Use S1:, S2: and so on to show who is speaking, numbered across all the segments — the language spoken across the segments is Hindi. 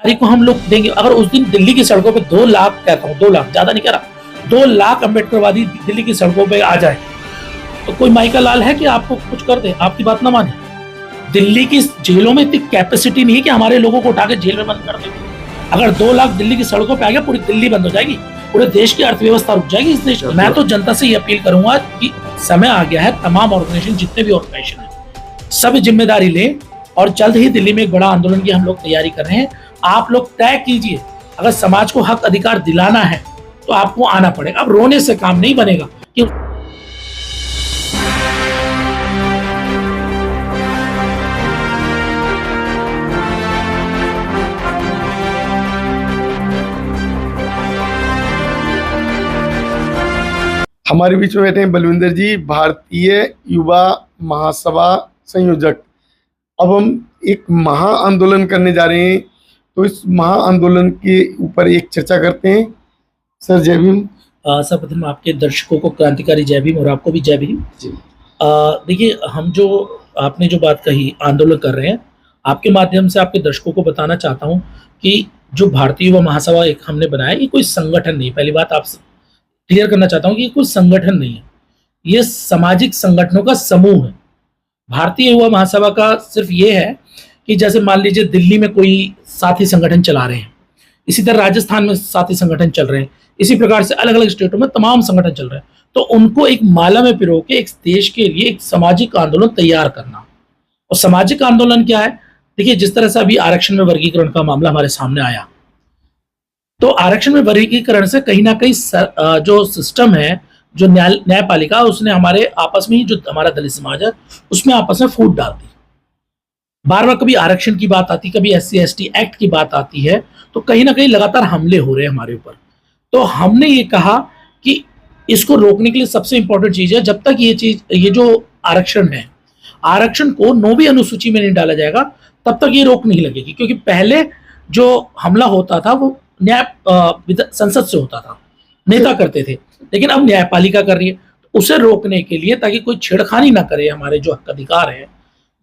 S1: तारीख को हम लोग देंगे। अगर उस दिन दिल्ली की सड़कों पे 2 लाख, कहता हूँ 2 लाख, ज्यादा नहीं कह रहा, 2 लाख अम्बेडकरवादी दिल्ली की सड़कों पे आ जाए तो कोई माई का लाल है कि आपको कुछ कर दे, आपकी बात ना माने। दिल्ली की जेलों में इतनी कैपेसिटी नहीं है कि हमारे लोगों को उठा के जेल में बंद कर दे। अगर 2 लाख दिल्ली की सड़कों पे आ गया, पूरी दिल्ली बंद हो जाएगी, पूरे देश की अर्थव्यवस्था रुक जाएगी इस देश में। मैं तो जनता से ये अपील करूंगा कि समय आ गया है, तमाम ऑर्गेनाइजेशन, जितने भी ऑर्गेनाइजेशन है, सब जिम्मेदारी लें और जल्द ही दिल्ली में एक बड़ा आंदोलन की हम लोग तैयारी कर रहे हैं। आप लोग तय कीजिए, अगर समाज को हक अधिकार दिलाना है तो आपको आना पड़ेगा। अब रोने से काम नहीं बनेगा कि
S2: हमारे बीच में बैठे हैं बलविंदर जी, भारतीय युवा महासभा संयोजक। अब हम एक महा आंदोलन करने जा रहे हैं, तो इस महा आंदोलन के ऊपर एक चर्चा करते हैं। सर जय भीम।
S1: सर्वप्रथम आपके दर्शकों को क्रांतिकारी जय भीम और आपको भी जय भीम। देखिए, हम जो आपने जो बात कही आंदोलन कर रहे हैं, आपके माध्यम से आपके दर्शकों को बताना चाहता हूं कि जो भारतीय युवा महासभा एक हमने बनाया, ये कोई संगठन नहीं। पहली बात आप क्लियर करना चाहता हूं कि ये कोई संगठन नहीं है, ये सामाजिक संगठनों का समूह है। भारतीय युवा महासभा का सिर्फ ये है कि जैसे मान लीजिए दिल्ली में कोई साथी संगठन चला रहे हैं, इसी तरह राजस्थान में साथी संगठन चल रहे हैं, इसी प्रकार से अलग अलग स्टेटों में तमाम संगठन चल रहे हैं, तो उनको एक माला में पिरो के एक देश के लिए एक सामाजिक आंदोलन तैयार करना। और सामाजिक आंदोलन क्या है? देखिए, जिस तरह से अभी आरक्षण में वर्गीकरण का मामला हमारे सामने आया, तो आरक्षण में वर्गीकरण से कहीं ना कहीं जो सिस्टम है, जो न्यायपालिका, उसने हमारे आपस में ही, जो हमारा दलित समाज है, उसमें आपस में फूट डाल दी। बार बार कभी आरक्षण की बात आती, कभी SC/ST एक्ट की बात आती है, तो कहीं ना कहीं लगातार हमले हो रहे हैं हमारे ऊपर। तो हमने ये कहा कि इसको रोकने के लिए सबसे इंपॉर्टेंट चीज है, जब तक ये जो आरक्षण है, आरक्षण को 9वीं अनुसूची में नहीं डाला जाएगा, तब तक ये रोक नहीं लगेगी। क्योंकि पहले जो हमला होता था वो संसद से होता था, नेता करते थे, लेकिन अब न्यायपालिका कर रही है। तो उसे रोकने के लिए, ताकि कोई छेड़खानी ना करे हमारे जो हक अधिकार है,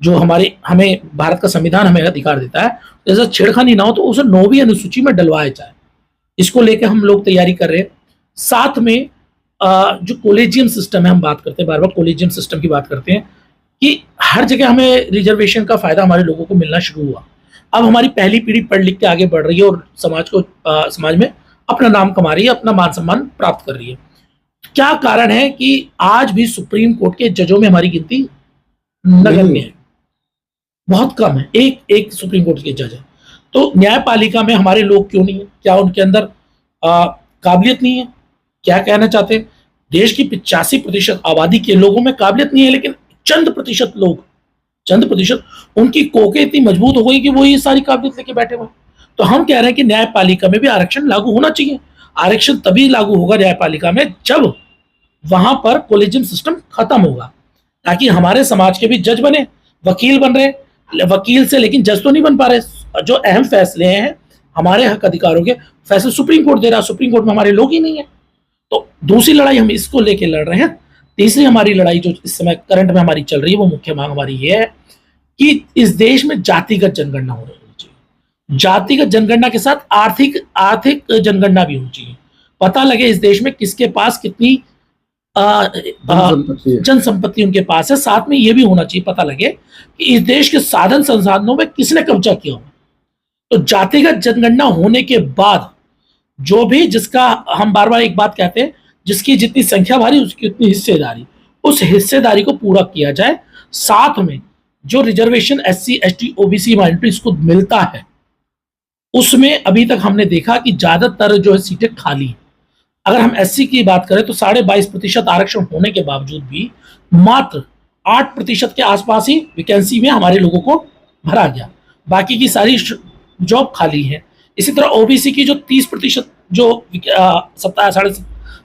S1: जो हमें भारत का संविधान हमें अधिकार देता है, जैसा छेड़खानी ना हो, तो उसे 9वीं अनुसूची में डलवाया जाए। इसको लेकर हम लोग तैयारी कर रहे हैं। साथ में जो कॉलेजियम सिस्टम है, हम बात करते हैं, बार बार कॉलेजियम सिस्टम की बात करते हैं, कि हर जगह हमें रिजर्वेशन का फायदा हमारे लोगों को मिलना शुरू हुआ। अब हमारी पहली पीढ़ी पढ़ लिख के आगे बढ़ रही है और समाज में अपना नाम कमा रही है, अपना मान सम्मान प्राप्त कर रही है। क्या कारण है कि आज भी सुप्रीम कोर्ट के जजों में हमारी गिनती नगण्य है, बहुत कम है, एक सुप्रीम कोर्ट के जज है। तो न्यायपालिका में हमारे लोग क्यों नहीं है? क्या उनके अंदर काबिलियत नहीं है? क्या कहना चाहते हैं? देश की 85% आबादी के लोगों में काबिलियत नहीं है, लेकिन चंद प्रतिशत उनकी कोकें इतनी मजबूत हो गई कि वो ये सारी काबिलियत लेके बैठे हुए। तो हम कह रहे हैं कि न्यायपालिका में भी आरक्षण लागू होना चाहिए। आरक्षण तभी लागू होगा न्यायपालिका में जब वहां पर कॉलेजियम सिस्टम खत्म होगा, ताकि हमारे समाज के भी जज बने, वकील बन रहे, वकील से लेकिन जज तो नहीं बन पा रहे। जो अहम फैसले हैं हमारे हक अधिकारों के, फैसले सुप्रीम कोर्ट दे रहा, सुप्रीम कोर्ट में हमारे लोग ही नहीं है। तो दूसरी लड़ाई हम इसको लेके लड़ रहे हैं। तीसरी हमारी लड़ाई जो इस समय करंट में हमारी चल रही है, वो मुख्य मांग हमारी ये है कि इस देश में जातिगत जनगणना होनी चाहिए। जातिगत जनगणना के साथ आर्थिक जनगणना भी होनी चाहिए। पता लगे इस देश में किसके पास कितनी जनसंपत्ति उनके पास है। साथ में ये भी होना चाहिए, पता लगे कि इस देश के साधन संसाधनों में किसने कब्जा किया हो। तो जातिगत जनगणना होने के बाद जो भी, जिसका हम बार बार एक बात कहते हैं, जिसकी जितनी संख्या भारी उसकी उतनी हिस्सेदारी, उस हिस्सेदारी को पूरा किया जाए। साथ में जो रिजर्वेशन SC/ST OBC माइनॉरिटीज को मिलता है, उसमें अभी तक हमने देखा कि ज्यादातर जो है सीटें खाली हैं। अगर हम SC की बात करें तो 22.5% आरक्षण होने के बावजूद भी मात्र 8% के आसपास ही वैकेंसी में हमारे लोगों को भरा गया, बाकी की सारी जॉब खाली है। इसी तरह OBC की जो 30%, जो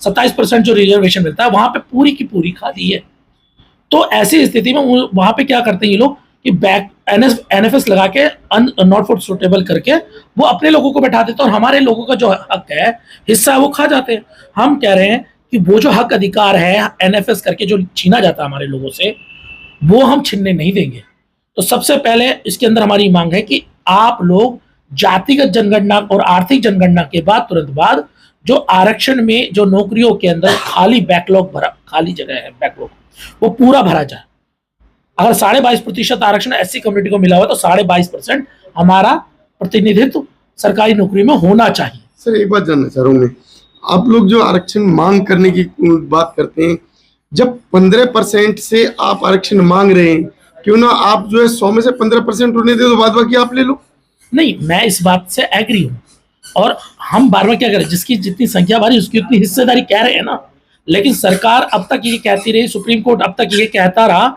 S1: 27% जो रिजर्वेशन मिलता है, वहां पे पूरी की पूरी खाली है। तो ऐसी स्थिति में वहां पे क्या करते हैं ये लोग कि NFS लगा के नॉट फॉर सुटेबल करके वो अपने लोगों को बैठा देते हैं, और हमारे लोगों का जो हक है, हिस्सा है, वो खा जाते हैं। हम कह रहे हैं कि वो जो हक अधिकार है NFS करके जो छीना जाता है हमारे लोगों से, वो हम छीनने नहीं देंगे। तो सबसे पहले इसके अंदर हमारी मांग है कि आप लोग जातिगत जनगणना और आर्थिक जनगणना के बाद तुरंत बाद जो आरक्षण में जो नौकरियों के अंदर खाली बैकलॉग भरा, खाली जगह है बैकलॉग, वो पूरा भरा जाए। अगर 22.5% आरक्षण एससी कम्युनिटी को मिला हुआ तो 22.5% हमारा प्रतिनिधित्व सरकारी नौकरी में होना चाहिए।
S2: सर एक बात जानना चाह रहा हूँ मैं, आप लोग जो आरक्षण मांग करने की बात करते हैं, जब 15% से आप आरक्षण मांग रहे हैं, क्यों ना आप जो है 100 में से 15% उन्हें दे दो, बाद बाकी आप ले लो।
S1: नहीं, मैं इस बात से एग्री हूँ और हम बार बार क्या करें, जिसकी जितनी संख्या भारी उसकी उतनी हिस्सेदारी कह रहे हैं ना। लेकिन सरकार अब तक ये कहती रही, सुप्रीम कोर्ट अब तक ये कहता रहा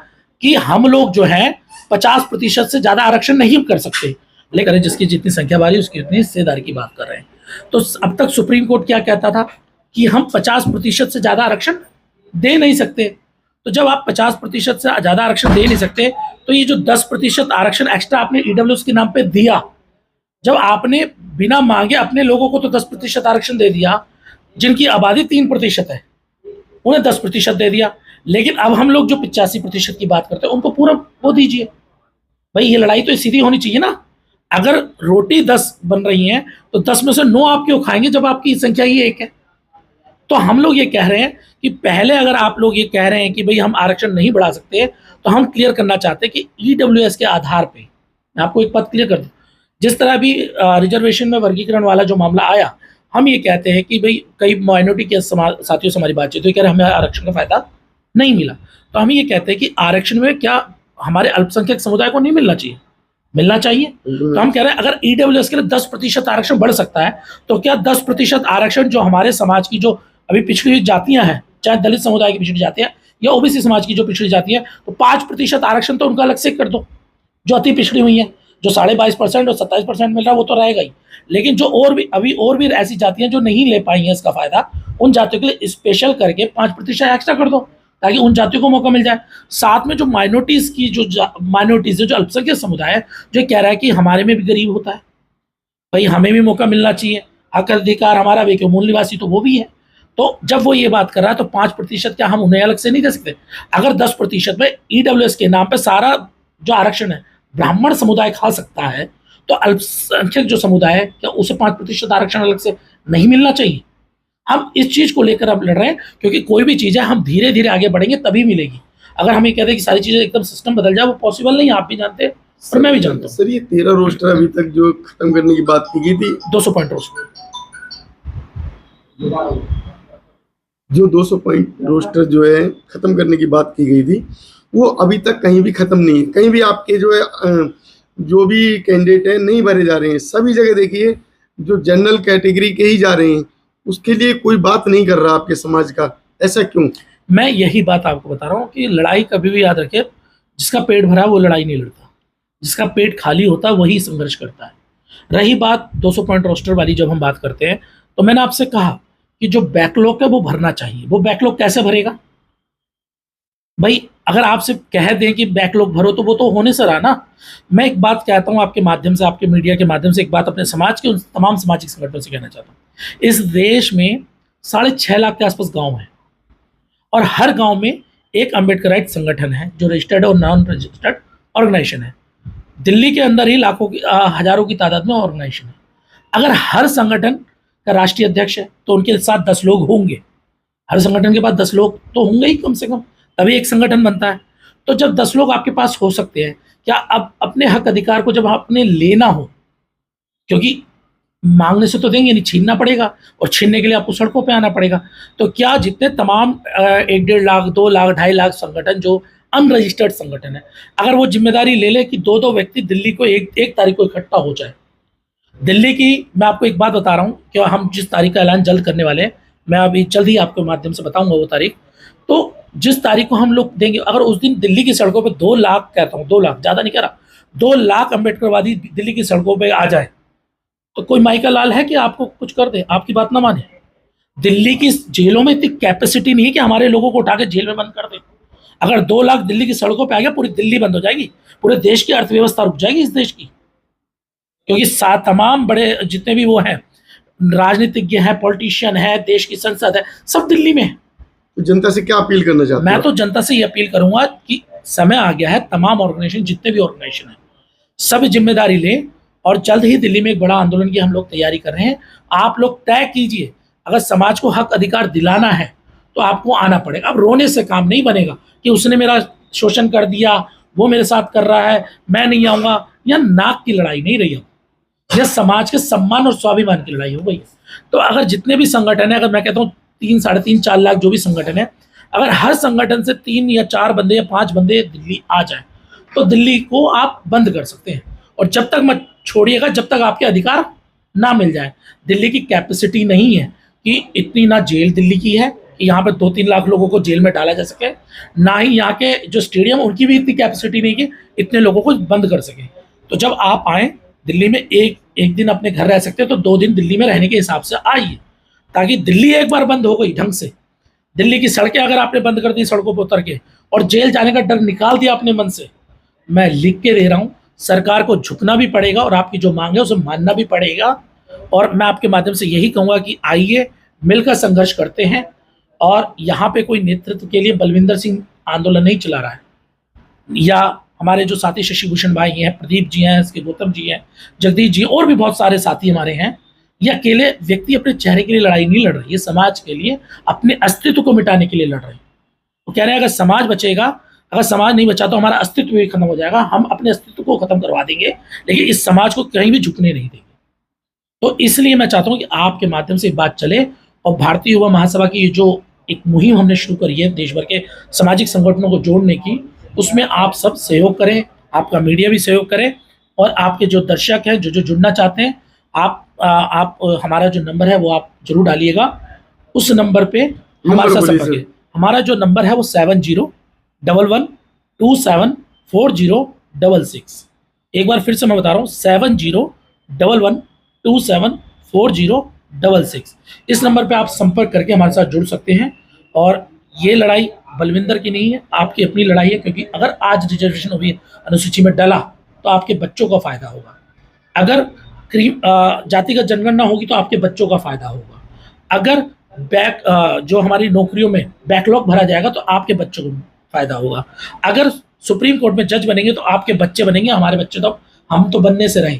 S1: कि हम लोग जो है 50% से ज्यादा आरक्षण नहीं कर सकते, लेकिन जिसकी जितनी संख्या भारी उसकी उतनी हिस्सेदारी की बात कर रहे हैं। तो अब तक सुप्रीम कोर्ट क्या कहता था कि हम 50% से ज्यादा आरक्षण दे नहीं सकते। तो जब आप 50% से ज्यादा आरक्षण दे नहीं सकते तो ये जो 10% आरक्षण एक्स्ट्रा आपने ईडब्ल्यूएस के नाम पे दिया, जब आपने बिना मांगे अपने लोगों को तो 10% आरक्षण दे दिया, जिनकी आबादी 3% है उन्हें 10% दे दिया, लेकिन अब हम लोग जो 85% की बात करते हैं उनको पूरा वो दीजिए। भाई ये लड़ाई तो सीधी होनी चाहिए ना। अगर रोटी 10 बन रही हैं तो 10 में से 9 आप क्यों खाएंगे जब आपकी संख्या ही 1 है। तो हम लोग ये कह रहे हैं कि पहले अगर आप लोग ये कह रहे हैं कि भाई हम आरक्षण नहीं बढ़ा सकते, तो हम क्लियर करना चाहते हैं कि ईडब्ल्यूएस के आधार पे, मैं आपको एक बात क्लियर कर दूं, जिस तरह भी रिजर्वेशन में वर्गीकरण वाला जो मामला आया, हम ये कहते हैं कि भाई कई माइनॉरिटी के साथियों से हमारी बातचीत हुई, कह रहे हमें आरक्षण का फायदा नहीं मिला। तो हम ये कहते हैं कि आरक्षण में क्या हमारे अल्पसंख्यक समुदाय को नहीं मिलना चाहिए, मिलना चाहिए। तो हम कह रहे हैं अगर ईडब्ल्यूएस के लिए 10% आरक्षण बढ़ सकता है, तो क्या 10% आरक्षण जो हमारे समाज की जो अभी पिछड़ी हुई जातियां हैं, चाहे दलित समुदाय की पिछड़ी जातियां या ओबीसी समाज की जो पिछड़ी जाती है, तो 5% आरक्षण तो उनका अलग से कर दो, जो अति पिछड़ी हुई है। जो 22.5% और 27% मिल रहा है वो तो रहेगा ही, लेकिन जो और भी ऐसी जातियां जो नहीं ले पाई हैं इसका फायदा, उन जातियों के लिए स्पेशल करके 5% एक्स्ट्रा कर दो, ताकि उन जातियों को मौका मिल जाए। साथ में जो माइनॉरिटीज की माइनॉरिटीज जो अल्पसंख्यक समुदाय है, जो कह रहा है कि हमारे में भी गरीब होता है, भाई हमें भी मौका मिलना चाहिए, हक अधिकार हमारा भी, क्यों मूल निवासी तो वो भी है। तो जब वो ये बात कर रहा है तो 5% क्या हम उन्हें अलग से नहीं दे सकते? अगर 10% में ईडब्ल्यूएस के नाम पे सारा जो आरक्षण है ब्राह्मण समुदाय खा सकता है, तो अल्पसंख्यक जो समुदाय है क्या उसे 5% आरक्षण अलग से नहीं मिलना चाहिए? हम इस चीज को लेकर अब लड़ रहे हैं, क्योंकि कोई भी चीज है हम धीरे धीरे आगे बढ़ेंगे तभी मिलेगी। अगर हम ये कहते हैं कि सारी चीजें एकदम सिस्टम बदल जाए, वो पॉसिबल नहीं है, आप भी जानते हैं और मैं भी जानता हूँ।
S2: सर ये 13 रोस्टर अभी तक जो खत्म करने की बात की गई थी,
S1: 200 पॉइंट रोस्टर,
S2: जो 200 पॉइंट रोस्टर जो है खत्म करने की बात की गई थी, वो अभी तक कहीं भी खत्म नहीं है। कहीं भी आपके जो है जो भी कैंडिडेट है नहीं भरे जा रहे हैं। सभी जगह देखिए जो जनरल कैटेगरी के ही जा रहे हैं, उसके लिए कोई बात नहीं कर रहा आपके समाज का, ऐसा क्यों?
S1: मैं यही बात आपको बता रहा हूँ कि लड़ाई कभी भी याद रखे, जिसका पेट भरा है वो लड़ाई नहीं लड़ता, जिसका पेट खाली होता है वही संघर्ष करता है। रही बात 200 पॉइंट रोस्टर वाली, जब हम बात करते हैं तो मैंने आपसे कहा कि जो बैकलॉग है वो भरना चाहिए। वो बैकलॉग कैसे भरेगा भाई? अगर आपसे कह दें कि बैकलॉग भरो तो वो तो होने से रहा ना। मैं एक बात कहता हूँ आपके माध्यम से, आपके मीडिया के माध्यम से, एक बात अपने समाज के उन तमाम सामाजिक संगठनों से कहना चाहता हूँ। इस देश में 6.5 लाख के आसपास गांव हैं और हर गांव में एक अम्बेडकराइट संगठन है जो रजिस्टर्ड और नॉन रजिस्टर्ड ऑर्गेनाइजेशन है। दिल्ली के अंदर ही लाखों की हजारों की तादाद में ऑर्गेनाइजेशन है। अगर हर संगठन का राष्ट्रीय अध्यक्ष है तो उनके साथ 10 लोग होंगे, हर संगठन के पास 10 लोग तो होंगे ही कम से कम, तभी एक संगठन बनता है। तो जब 10 लोग आपके पास हो सकते हैं, क्या अब अपने हक अधिकार को जब आपने लेना हो, क्योंकि मांगने से तो देंगे नहीं, छीनना पड़ेगा और छीनने के लिए आपको सड़कों पे आना पड़ेगा, तो क्या जितने तमाम 1-1.5 लाख 2 लाख 2.5 लाख संगठन जो अनरजिस्टर्ड संगठन है, अगर वो जिम्मेदारी ले ले कि 2-2 व्यक्ति दिल्ली को एक तारीख को इकट्ठा हो जाए। दिल्ली की मैं आपको एक बात बता रहा हूँ कि हम जिस तारीख का ऐलान जल्द करने वाले हैं, मैं अभी जल्द ही आपके माध्यम से बताऊंगा वो तारीख। तो जिस तारीख को हम लोग देंगे, अगर उस दिन दिल्ली की सड़कों पे 2 लाख, कहता हूँ 2 लाख, ज़्यादा नहीं कह रहा, 2 लाख अम्बेडकरवादी दिल्ली की सड़कों पे आ जाए, तो कोई माई का लाल है कि आपको कुछ कर दे, आपकी बात ना माने? दिल्ली की जेलों में इतनी कैपेसिटी नहीं है कि हमारे लोगों को उठा के जेल में बंद कर दे। अगर 2 लाख दिल्ली की सड़कों पे आ गया, पूरी दिल्ली बंद हो जाएगी, पूरे देश की अर्थव्यवस्था रुक जाएगी इस देश की। क्योंकि तमाम बड़े जितने भी वो हैं, राजनीतिज्ञ हैं, पॉलिटिशियन है, देश की संसद है, सब दिल्ली में है।
S2: तो जनता से क्या अपील करना चाहते हैं?
S1: मैं तो जनता से ये अपील करूंगा कि समय आ गया है, तमाम ऑर्गेनाइजेशन, जितने भी ऑर्गेनाइजेशन है, सब जिम्मेदारी लें और जल्द ही दिल्ली में एक बड़ा आंदोलन की हम लोग तैयारी कर रहे हैं। आप लोग तय कीजिए, अगर समाज को हक अधिकार दिलाना है तो आपको आना पड़ेगा। अब रोने से काम नहीं बनेगा कि उसने मेरा शोषण कर दिया, वो मेरे साथ कर रहा है, मैं नहीं आऊँगा। यह नाक की लड़ाई नहीं रही अब, यह समाज के सम्मान और स्वाभिमान की लड़ाई हो गई है। तो अगर जितने भी संगठन हैं, अगर मैं कहता हूँ 3, साढ़े 3, 4 लाख जो भी संगठन है, अगर हर संगठन से 3 या 4 बंदे या 5 बंदे दिल्ली आ जाएँ, तो दिल्ली को आप बंद कर सकते हैं। और जब तक मत छोड़िएगा जब तक आपके अधिकार ना मिल जाए। दिल्ली की कैपेसिटी नहीं है कि इतनी, ना जेल दिल्ली की है कि यहाँ पे 2-3 लाख लोगों को जेल में डाला जा सके, ना ही यहाँ के जो स्टेडियम उनकी भी इतनी कैपेसिटी नहीं कि इतने लोगों को बंद कर सके। तो जब आप आएँ दिल्ली में, एक दिन अपने घर रह सकते हैं तो 2 दिन दिल्ली में रहने के हिसाब से आइए, ताकि दिल्ली एक बार बंद हो गई ढंग से, दिल्ली की सड़कें अगर आपने बंद कर दी सड़कों पर उतर के, और जेल जाने का डर निकाल दिया अपने मन से, मैं लिख के दे रहा हूँ, सरकार को झुकना भी पड़ेगा और आपकी जो मांग है उसे मानना भी पड़ेगा। और मैं आपके माध्यम से यही कहूँगा कि आइए मिलकर संघर्ष करते हैं। और यहाँ पे कोई नेतृत्व के लिए बलविंदर सिंह आंदोलन नहीं चला रहा है, या हमारे जो साथी शशि भूषण भाई हैं, प्रदीप जी हैं, इसके गौतम जी हैं, जगदीश जी, और भी बहुत सारे साथी हमारे हैं। ये अकेले व्यक्ति अपने चेहरे के लिए लड़ाई नहीं लड़ रहे, ये समाज के लिए, अपने अस्तित्व को मिटाने के लिए लड़ रहे हैं। वो कह रहे हैं अगर समाज बचेगा, अगर समाज नहीं बचा तो हमारा अस्तित्व भी खत्म हो जाएगा, हम अपने अस्तित्व को खत्म करवा देंगे, लेकिन इस समाज को कहीं भी झुकने नहीं देंगे। तो इसलिए मैं चाहता हूँ कि आपके माध्यम से बात चले, और भारतीय युवा महासभा की ये जो एक मुहिम हमने शुरू करी है देश भर के सामाजिक संगठनों को जोड़ने की, उसमें आप सब सहयोग करें, आपका मीडिया भी सहयोग करे, और आपके जो दर्शक हैं जो जुड़ना चाहते हैं, आप हमारा जो नंबर है वो आप जरूर डालिएगा, उस नंबर पे हमारे साथ संपर्क करें। हमारा जो नंबर है वो 7011274066। एक बार फिर से मैं बता रहा हूँ, 7011274066। इस नंबर पे आप संपर्क करके हमारे साथ जुड़ सकते हैं। और ये लड़ाई बलविंदर की नहीं है, आपकी अपनी लड़ाई है, क्योंकि अगर आज रिजर्वेशन अनुसूची में डला तो आपके बच्चों का फायदा होगा, अगर जातिगत जनगणना होगी तो आपके बच्चों का फायदा होगा, अगर जो हमारी नौकरियों में बैकलॉग भरा जाएगा तो आपके बच्चों को फायदा होगा, अगर सुप्रीम कोर्ट में जज बनेंगे तो आपके बच्चे बनेंगे, हमारे बच्चे तो हम तो बनने से रहे।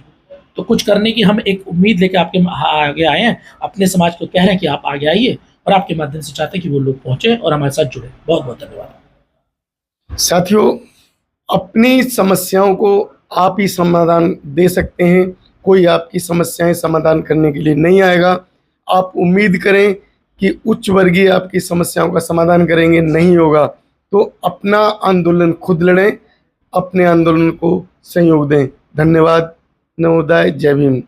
S1: तो कुछ करने की हम एक उम्मीद लेके आपके आगे आए हैं, अपने समाज को कह रहे हैं कि आप आगे आइए, और आपके माध्यम से चाहते हैं कि वो लोग पहुंचे और हमारे साथ जुड़े। बहुत बहुत धन्यवाद।
S2: साथियों, अपनी समस्याओं को आप ही समाधान दे सकते हैं, कोई आपकी समस्याएं समाधान करने के लिए नहीं आएगा। आप उम्मीद करें कि उच्च वर्गीय आपकी समस्याओं का समाधान करेंगे, नहीं होगा तो अपना आंदोलन खुद लड़ें, अपने आंदोलन को सहयोग दें। धन्यवाद। नवोदय। जय भीम।